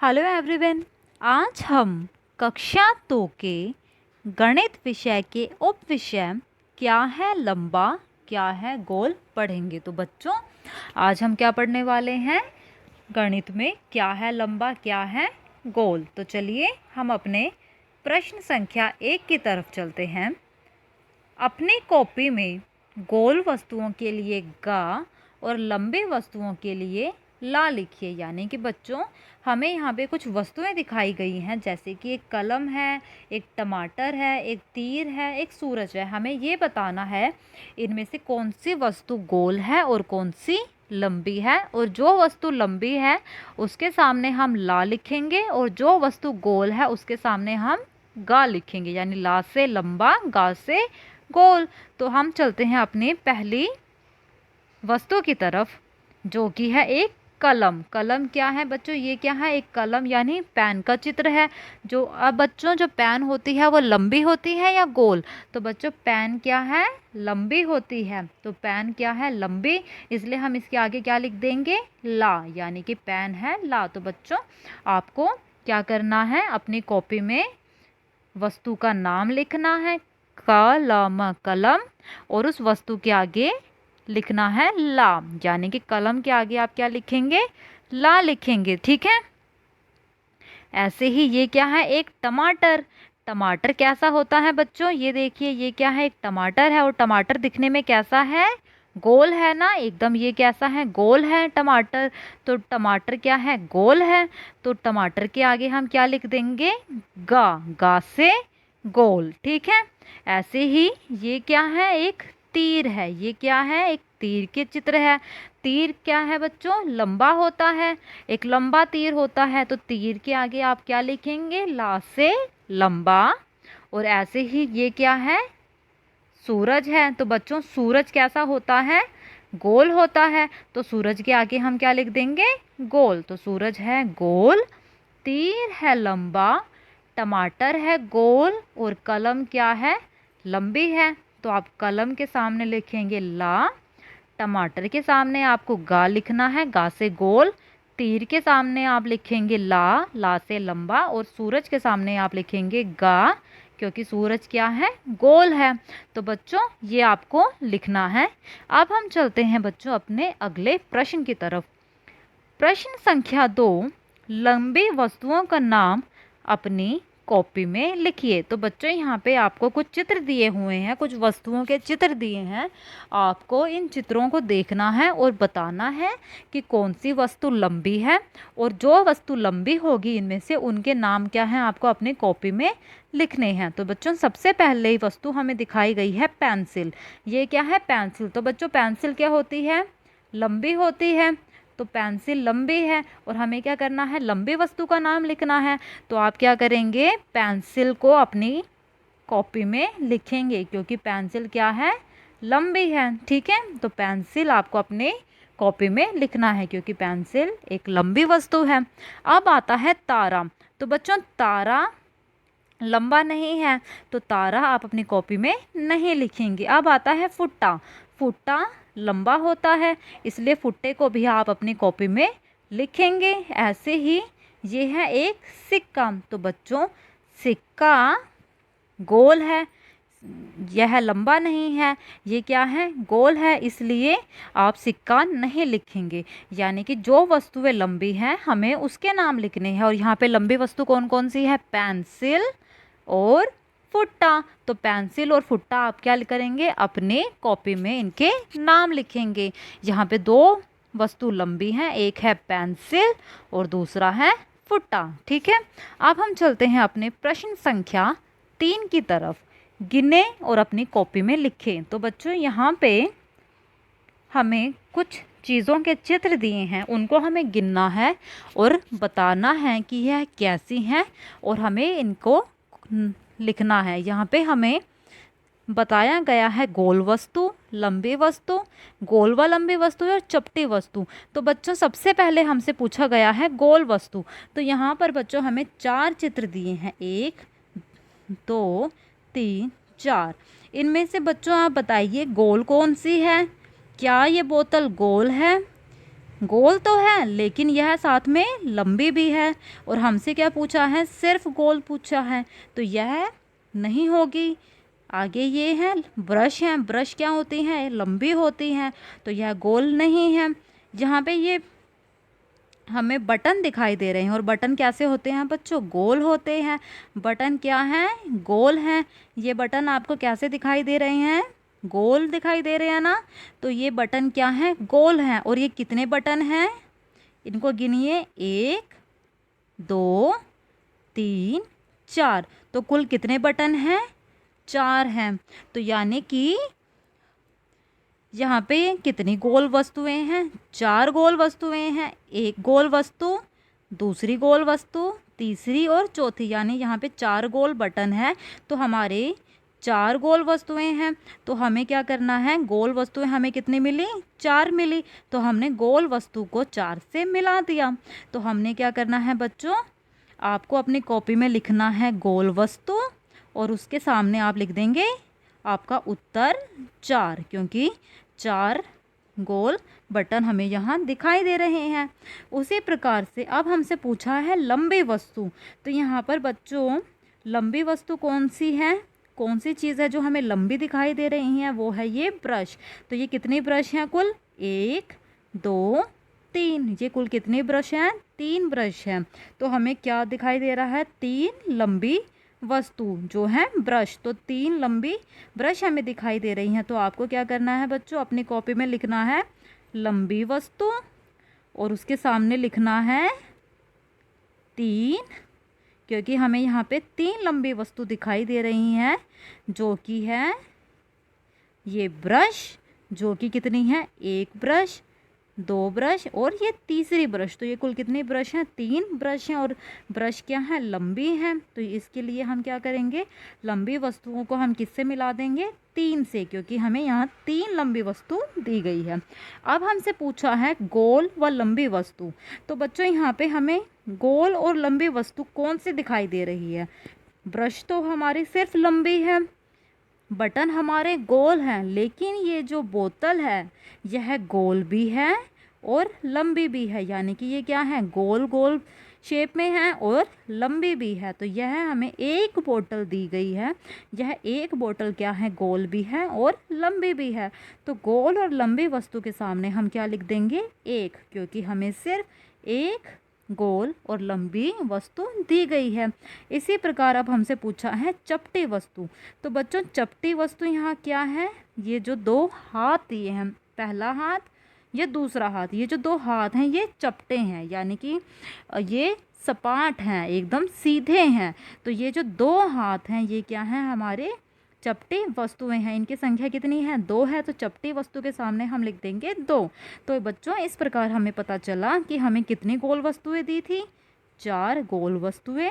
Hello everyone. आज हम कक्षा 2 के गणित विषय के उप विषय क्या है लंबा क्या है गोल पढ़ेंगे। तो बच्चों आज हम क्या पढ़ने वाले हैं, गणित में क्या है लंबा क्या है गोल। तो चलिए हम अपने प्रश्न संख्या 1 की तरफ चलते हैं। अपनी कॉपी में गोल वस्तुओं के लिए गा और लंबी वस्तुओं के लिए ला लिखिए। यानी कि बच्चों हमें यहाँ पे कुछ वस्तुएं दिखाई गई हैं, जैसे कि एक कलम है, एक टमाटर है, एक तीर है, एक सूरज है। हमें ये बताना है इनमें से कौन सी वस्तु गोल है और कौन सी लंबी है। और जो वस्तु लंबी है उसके सामने हम ला लिखेंगे और जो वस्तु गोल है उसके सामने हम गा लिखेंगे। यानी ला से लंबा, गा से गोल। तो हम चलते हैं अपनी पहली वस्तु की तरफ, जो कि है एक कलम। कलम क्या है बच्चों, ये क्या है, एक कलम यानी पेन का चित्र है। जो अब बच्चों जो पेन होती है वो लंबी होती है या गोल। तो बच्चों पेन क्या है, लंबी होती है। तो पेन क्या है, लंबी, इसलिए हम इसके आगे क्या लिख देंगे, ला। यानी कि पेन है ला। तो बच्चों आपको क्या करना है, अपनी कॉपी में वस्तु का नाम लिखना है, कलम कलम, और उस वस्तु के आगे लिखना है ला। यानी कि कलम के आगे आप क्या लिखेंगे, ला लिखेंगे। ठीक है। ऐसे ही ये क्या है, एक टमाटर। टमाटर कैसा होता है बच्चों, ये देखिए ये क्या है, एक टमाटर है। और टमाटर दिखने में कैसा है, गोल है ना एकदम। ये कैसा है, गोल है टमाटर। तो टमाटर क्या है, गोल है। तो टमाटर के आगे हम क्या लिख देंगे, गा। गा से गोल। ठीक है। ऐसे ही ये क्या है, एक तीर है। ये क्या है, एक तीर के चित्र है। तीर क्या है बच्चों, लंबा होता है, एक लंबा तीर होता है। तो तीर के आगे आप क्या लिखेंगे, ला से लंबा। और ऐसे ही ये क्या है, सूरज है। तो बच्चों सूरज कैसा होता है, गोल होता है। तो सूरज के आगे हम क्या लिख देंगे, गोल। तो सूरज है गोल, तीर है लंबा, टमाटर है गोल, और कलम क्या है, लंबी है। तो आप कलम के सामने लिखेंगे ला, टमाटर के सामने आपको गा लिखना है, गा से गोल। तीर के सामने आप लिखेंगे ला, ला से लंबा। और सूरज के सामने आप लिखेंगे गा, क्योंकि सूरज क्या है, गोल है। तो बच्चों ये आपको लिखना है। अब हम चलते हैं बच्चों अपने अगले प्रश्न की तरफ। प्रश्न संख्या 2, लंबी वस्तुओं का नाम अपनी कॉपी में लिखिए। तो बच्चों यहाँ पे आपको कुछ चित्र दिए हुए हैं, कुछ वस्तुओं के चित्र दिए हैं। आपको इन चित्रों को देखना है और बताना है कि कौन सी वस्तु लंबी है, और जो वस्तु लंबी होगी इनमें से उनके नाम क्या हैं आपको अपनी कॉपी में लिखने हैं। तो बच्चों सबसे पहले वस्तु हमें दिखाई गई है पेंसिल। ये क्या है, पेंसिल। तो बच्चों पेंसिल क्या होती है, लंबी होती है। तो पेंसिल लंबी है और हमें क्या करना है, लंबी वस्तु का नाम लिखना है। तो आप क्या करेंगे, पेंसिल को अपनी कॉपी में लिखेंगे, क्योंकि पेंसिल क्या है, लंबी है। ठीक है। तो पेंसिल आपको अपने कॉपी में लिखना है, क्योंकि पेंसिल एक लंबी वस्तु है। अब आता है तारा। तो बच्चों तारा लंबा नहीं है, तो तारा आप अपनी कॉपी में नहीं लिखेंगे। अब आता है फुट्टा। फुट्टा लंबा होता है, इसलिए फुट्टे को भी आप अपनी कॉपी में लिखेंगे। ऐसे ही ये है एक सिक्का। तो बच्चों सिक्का गोल है, यह लंबा नहीं है, ये क्या है, गोल है, इसलिए आप सिक्का नहीं लिखेंगे। यानी कि जो वस्तुएं लंबी हैं हमें उसके नाम लिखने हैं। और यहाँ पे लंबी वस्तु कौन कौन सी है, पेंसिल और फुट्टा। तो पेंसिल और फुट्टा आप क्या करेंगे, अपने कॉपी में इनके नाम लिखेंगे। यहाँ पे दो वस्तु लंबी हैं, एक है पेंसिल और दूसरा है फुट्टा। ठीक है। अब हम चलते हैं अपने प्रश्न संख्या 3 की तरफ। गिने और अपनी कॉपी में लिखें। तो बच्चों यहाँ पे हमें कुछ चीज़ों के चित्र दिए हैं, उनको हमें गिनना है और बताना है कि यह कैसी हैं, और हमें इनको लिखना है। यहाँ पे हमें बताया गया है गोल वस्तु, लंबी वस्तु, गोल व लंबी वस्तु और चपटी वस्तु। तो बच्चों सबसे पहले हमसे पूछा गया है गोल वस्तु। तो यहाँ पर बच्चों हमें 4 चित्र दिए हैं, 1 2 3 4। इनमें से बच्चों आप बताइए गोल कौन सी है, क्या ये बोतल गोल है, गोल तो है लेकिन यह साथ में लंबी भी है, और हमसे क्या पूछा है, सिर्फ गोल पूछा है, तो यह नहीं होगी। आगे ये है ब्रश है, ब्रश क्या होती हैं, लंबी होती हैं, तो यह गोल नहीं है। यहाँ पे ये हमें बटन दिखाई दे रहे हैं, और बटन कैसे होते हैं बच्चों, गोल होते हैं। बटन क्या है, गोल हैं। ये बटन आपको कैसे दिखाई दे रहे हैं, गोल दिखाई दे रहे हैं ना। तो ये बटन क्या है, गोल हैं। और ये कितने बटन हैं, इनको गिनिए, 1 2 3 4। तो कुल कितने बटन हैं, 4 हैं। तो यानी कि यहाँ पे कितनी गोल वस्तुएं हैं, 4 गोल वस्तुएं हैं। एक गोल वस्तु, दूसरी गोल वस्तु, तीसरी और चौथी, यानी यहाँ पे 4 गोल बटन है। तो हमारे 4 गोल वस्तुएं हैं। तो हमें क्या करना है, गोल वस्तुएं हमें कितनी मिली, 4 मिली। तो हमने गोल वस्तु को 4 से मिला दिया। तो हमने क्या करना है बच्चों, आपको अपनी कॉपी में लिखना है गोल वस्तु, और उसके सामने आप लिख देंगे आपका उत्तर 4, क्योंकि 4 गोल बटन हमें यहाँ दिखाई दे रहे हैं। उसी प्रकार से अब हमसे पूछा है लंबी वस्तु। तो यहाँ पर बच्चों लंबी वस्तु कौन सी है, कौन सी चीज़ है जो हमें लंबी दिखाई दे रही है, वो है ये ब्रश। तो ये कितने ब्रश हैं कुल, 1 2 3। ये कुल कितने ब्रश हैं, 3 ब्रश हैं। तो हमें क्या दिखाई दे रहा है, 3 लंबी वस्तु जो है ब्रश। तो 3 लंबी ब्रश हमें दिखाई दे रही हैं। तो आपको क्या करना है बच्चों, अपनी कॉपी में लिखना है लंबी वस्तु, और उसके सामने लिखना है 3, क्योंकि हमें यहाँ पे 3 लंबी वस्तु दिखाई दे रही हैं, जो कि है ये ब्रश, जो कि कितनी है, 1 ब्रश, 2 ब्रश और ये तीसरी ब्रश। तो ये कुल कितने ब्रश हैं, 3 ब्रश हैं। और ब्रश क्या है, लंबी हैं। तो इसके लिए हम क्या करेंगे, लंबी वस्तुओं को हम किससे मिला देंगे, 3 से, क्योंकि हमें यहाँ 3 लंबी वस्तु दी गई है। अब हमसे पूछा है गोल व लंबी वस्तु। तो बच्चों यहाँ पे हमें गोल और लंबी वस्तु कौन सी दिखाई दे रही है, ब्रश तो हमारी सिर्फ लंबी है, बटन हमारे गोल हैं, लेकिन ये जो बोतल है यह गोल भी है और लंबी भी है। यानी कि ये क्या है, गोल गोल शेप में है और लंबी भी है। तो यह हमें एक बोतल दी गई है, यह एक बोतल क्या है, गोल भी है और लंबी भी है। तो गोल और लंबी वस्तु के सामने हम क्या लिख देंगे, 1, क्योंकि हमें सिर्फ एक गोल और लंबी वस्तु दी गई है। इसी प्रकार अब हमसे पूछा है चपटी वस्तु। तो बच्चों चपटी वस्तु यहाँ क्या है, ये जो 2 हाथ दिए हैं, पहला हाथ, ये दूसरा हाथ, ये जो 2 हाथ हैं ये चपटे हैं, यानी कि ये सपाट हैं, एकदम सीधे हैं। तो ये जो 2 हाथ हैं ये क्या हैं, हमारे चपटी वस्तुएं हैं। इनकी संख्या कितनी है, 2 है। तो चपटी वस्तु के सामने हम लिख देंगे 2। तो बच्चों इस प्रकार हमें पता चला कि हमें कितनी गोल वस्तुएं दी थी, 4 गोल वस्तुएं।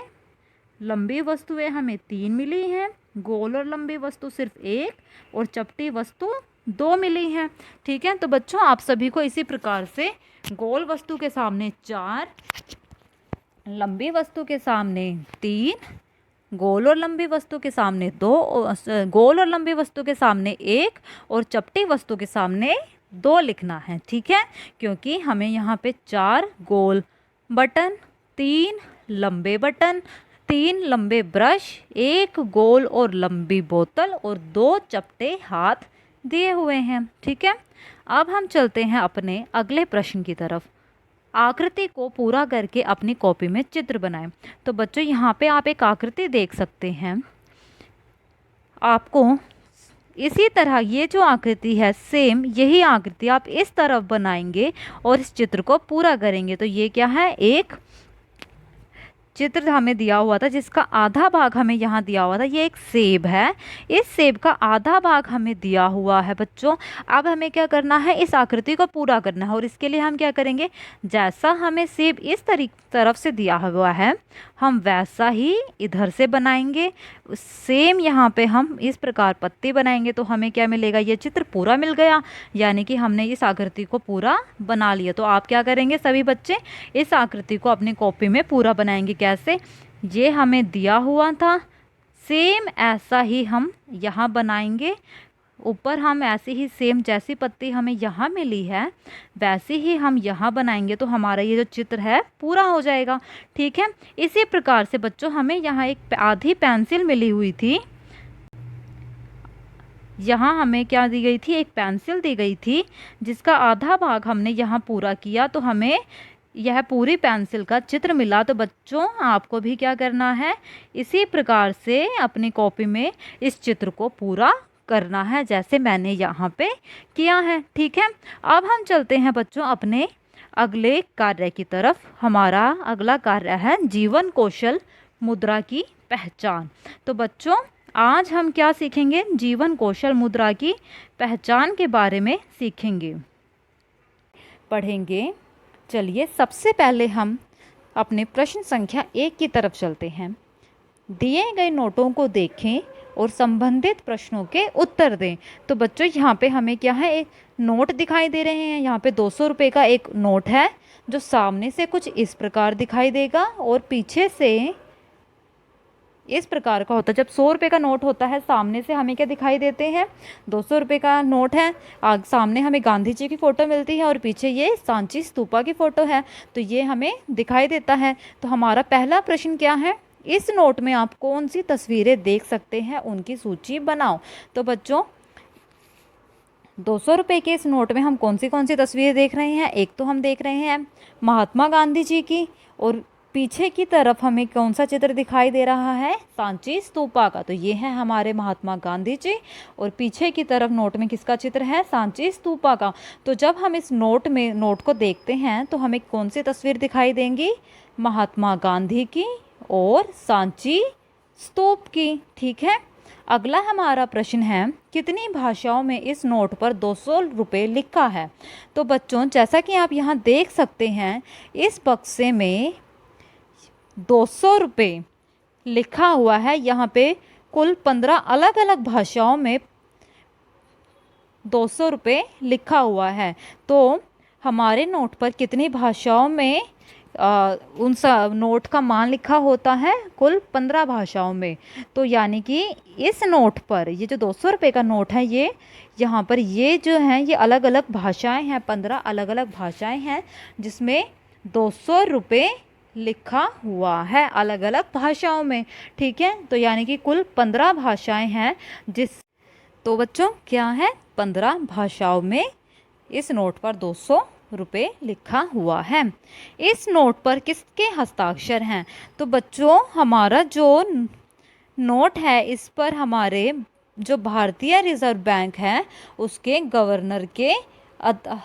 लंबी वस्तुएं हमें 3 मिली हैं, गोल और लंबी वस्तु सिर्फ 1, और चपटी वस्तु 2 मिली हैं। ठीक है, तो बच्चों आप सभी को इसी प्रकार से गोल वस्तु के सामने 4, लंबी वस्तु के सामने 3, गोल और लंबी वस्तु के सामने 2, गोल और लंबी वस्तु के सामने 1 और चपटी वस्तु के सामने 2 लिखना है। ठीक है, क्योंकि हमें यहाँ पे 4 गोल बटन, 3 लंबे बटन, 3 लंबे ब्रश, 1 गोल और लंबी बोतल और 2 चपटे हाथ दिए हुए हैं। ठीक है, अब हम चलते हैं अपने अगले प्रश्न की तरफ। आकृति को पूरा करके अपनी कॉपी में चित्र बनाएं। तो बच्चों यहाँ पे आप एक आकृति देख सकते हैं। आपको इसी तरह ये जो आकृति है, सेम यही आकृति आप इस तरफ बनाएंगे और इस चित्र को पूरा करेंगे। तो ये क्या है, एक चित्र हमें दिया हुआ था जिसका आधा भाग हमें यहाँ दिया हुआ था, ये एक सेब है। इस सेब का आधा भाग हमें दिया हुआ है बच्चों। अब हमें क्या करना है, इस आकृति को पूरा करना है, और इसके लिए हम क्या करेंगे, जैसा हमें सेब इस तरफ से दिया हुआ है हम वैसा ही इधर से बनाएंगे। सेम यहाँ पे हम इस प्रकार पत्ती बनाएंगे, तो हमें क्या मिलेगा, ये चित्र पूरा मिल गया, यानी कि हमने इस आकृति को पूरा बना लिया। तो आप क्या करेंगे सभी बच्चे, इस आकृति को अपनी कॉपी में पूरा बनाएंगे। कैसे, ये हमें दिया हुआ था, सेम ऐसा ही हम यहाँ बनाएंगे, ऊपर हम ऐसे ही सेम जैसी पत्ती हमें यहाँ मिली है वैसे ही हम यहाँ बनाएंगे तो हमारा ये जो चित्र है पूरा हो जाएगा। ठीक है, इसी प्रकार से बच्चों हमें यहाँ एक आधी पेंसिल मिली हुई थी, यहाँ हमें क्या दी गई थी, एक पेंसिल दी गई थी जिसका आधा भाग हमने यहाँ पूरा किया तो हमें यह पूरी पेंसिल का चित्र मिला। तो बच्चों आपको भी क्या करना है, इसी प्रकार से अपनी कॉपी में इस चित्र को पूरा करना है जैसे मैंने यहाँ पे किया है। ठीक है, अब हम चलते हैं बच्चों अपने अगले कार्य की तरफ। हमारा अगला कार्य है जीवन कौशल मुद्रा की पहचान। तो बच्चों आज हम क्या सीखेंगे, जीवन कौशल मुद्रा की पहचान के बारे में सीखेंगे, पढ़ेंगे। चलिए सबसे पहले हम अपने प्रश्न संख्या 1 की तरफ चलते हैं। दिए गए नोटों को देखें और संबंधित प्रश्नों के उत्तर दें। तो बच्चों यहाँ पे हमें क्या है, एक नोट दिखाई दे रहे हैं। यहाँ पे 200 रुपये का एक नोट है जो सामने से कुछ इस प्रकार दिखाई देगा और पीछे से इस प्रकार का होता है। जब 100 रुपये का नोट होता है सामने से हमें क्या दिखाई देते हैं, 200 रुपये का नोट है, सामने हमें गांधी जी की फ़ोटो मिलती है और पीछे ये सांची स्तूपा की फ़ोटो है, तो ये हमें दिखाई देता है। तो हमारा पहला प्रश्न क्या है, इस नोट में आप कौन सी तस्वीरें देख सकते हैं, उनकी सूची बनाओ। तो बच्चों 200 रुपये के इस नोट में हम कौन सी तस्वीरें देख रहे हैं, एक तो हम देख रहे हैं महात्मा गांधी जी की और पीछे की तरफ हमें कौन सा चित्र दिखाई दे रहा है, सांची स्तूपा का। तो ये है हमारे महात्मा गांधी जी और पीछे की तरफ नोट में किसका चित्र है, सांची स्तूपा का। तो जब हम इस नोट को देखते हैं तो हमें कौन सी तस्वीर दिखाई देंगी, महात्मा गांधी की और सांची स्तूप की। ठीक है, अगला हमारा प्रश्न है, कितनी भाषाओं में इस नोट पर 200 रुपये लिखा है। तो बच्चों जैसा कि आप यहाँ देख सकते हैं इस बक्से में 200 रुपये लिखा हुआ है। यहाँ पे कुल 15 अलग अलग भाषाओं में 200 रुपये लिखा हुआ है। तो हमारे नोट पर कितनी भाषाओं में उन नोट का मान लिखा होता है, कुल 15 भाषाओं में। तो यानी कि इस नोट पर ये जो 200 रुपये का नोट है, ये यहाँ पर ये जो हैं ये अलग अलग भाषाएं हैं, 15 अलग अलग भाषाएं हैं जिसमें 200 रुपये लिखा हुआ है अलग अलग भाषाओं में। ठीक है, तो यानी कि कुल 15 भाषाएं हैं तो बच्चों क्या है, 15 भाषाओं में इस नोट पर 200 रुपये लिखा हुआ है। इस नोट पर किसके हस्ताक्षर हैं। तो बच्चों हमारा जो नोट है इस पर हमारे जो भारतीय रिजर्व बैंक है उसके गवर्नर के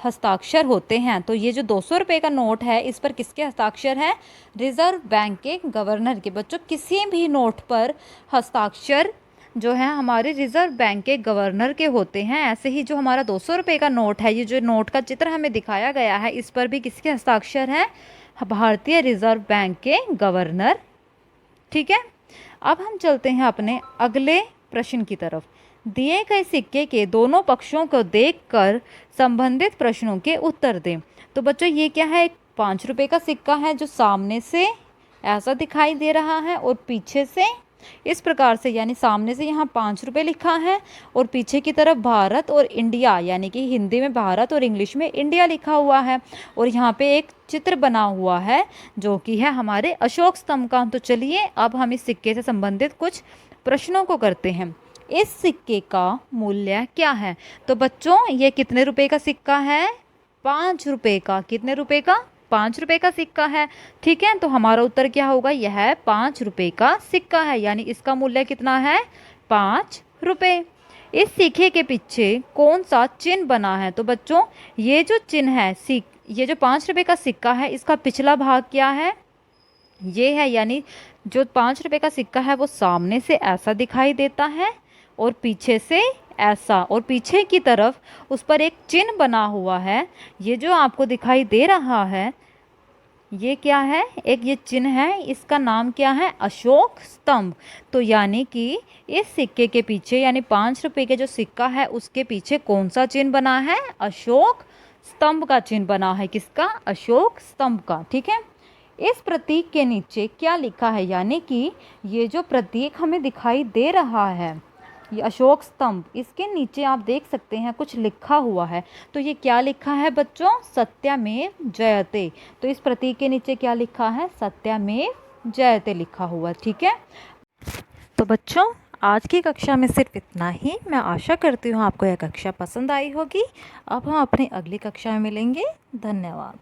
हस्ताक्षर होते हैं। तो ये जो 200 रुपये का नोट है इस पर किसके हस्ताक्षर है, रिजर्व बैंक के गवर्नर के। बच्चों किसी भी नोट पर हस्ताक्षर जो है हमारे रिजर्व बैंक के गवर्नर के होते हैं। ऐसे ही जो हमारा 200 रुपये का नोट है, ये जो नोट का चित्र हमें दिखाया गया है, इस पर भी किसके हस्ताक्षर हैं, भारतीय रिजर्व बैंक के गवर्नर। ठीक है, अब हम चलते हैं अपने अगले प्रश्न की तरफ। दिए गए सिक्के के दोनों पक्षों को देखकर संबंधित प्रश्नों के उत्तर दें। तो बच्चों ये क्या है, एक 5 रुपये का सिक्का है जो सामने से ऐसा दिखाई दे रहा है और पीछे से इस प्रकार से, यानी सामने से यहाँ 5 रुपये लिखा है और पीछे की तरफ भारत और इंडिया, यानी कि हिंदी में भारत और इंग्लिश में इंडिया लिखा हुआ है और यहाँ पे एक चित्र बना हुआ है जो कि है हमारे अशोक स्तंभ का। तो चलिए अब हम इस सिक्के से संबंधित कुछ प्रश्नों को करते हैं। इस सिक्के का मूल्य क्या है। तो बच्चों ये कितने रुपए का सिक्का है, 5 रुपये का। कितने रुपए का, 5 रुपये का सिक्का है। ठीक है, तो हमारा उत्तर क्या होगा, यह 5 रुपये का सिक्का है, यानी इसका मूल्य कितना है, 5 रुपये। इस सिक्के के पीछे कौन सा चिन्ह बना है। तो बच्चों ये जो चिन्ह है, ये जो 5 रुपये का सिक्का है इसका पिछला भाग क्या है, ये है, यानी जो 5 रुपये का सिक्का है वो सामने से ऐसा दिखाई देता है और पीछे से ऐसा, और पीछे की तरफ उस पर एक चिन्ह बना हुआ है। ये जो आपको दिखाई दे रहा है ये क्या है, एक ये चिन्ह है, इसका नाम क्या है, अशोक स्तंभ। तो यानी कि इस सिक्के के पीछे, यानी 5 रुपये के जो सिक्का है उसके पीछे कौन सा चिन्ह बना है, अशोक स्तंभ का चिन्ह बना है। किसका, अशोक स्तंभ का। ठीक है, इस प्रतीक के नीचे क्या लिखा है, यानी कि ये जो प्रतीक हमें दिखाई दे रहा है ये अशोक स्तंभ, इसके नीचे आप देख सकते हैं कुछ लिखा हुआ है। तो ये क्या लिखा है बच्चों? सत्यमेव जयते। तो इस प्रतीक के नीचे क्या लिखा है? सत्यमेव जयते लिखा हुआ, ठीक है। तो बच्चों आज की कक्षा में सिर्फ इतना ही। मैं आशा करती हूँ आपको यह कक्षा पसंद आई होगी। अब हम अपनी अगली कक्षा में मिलेंगे। धन्यवाद।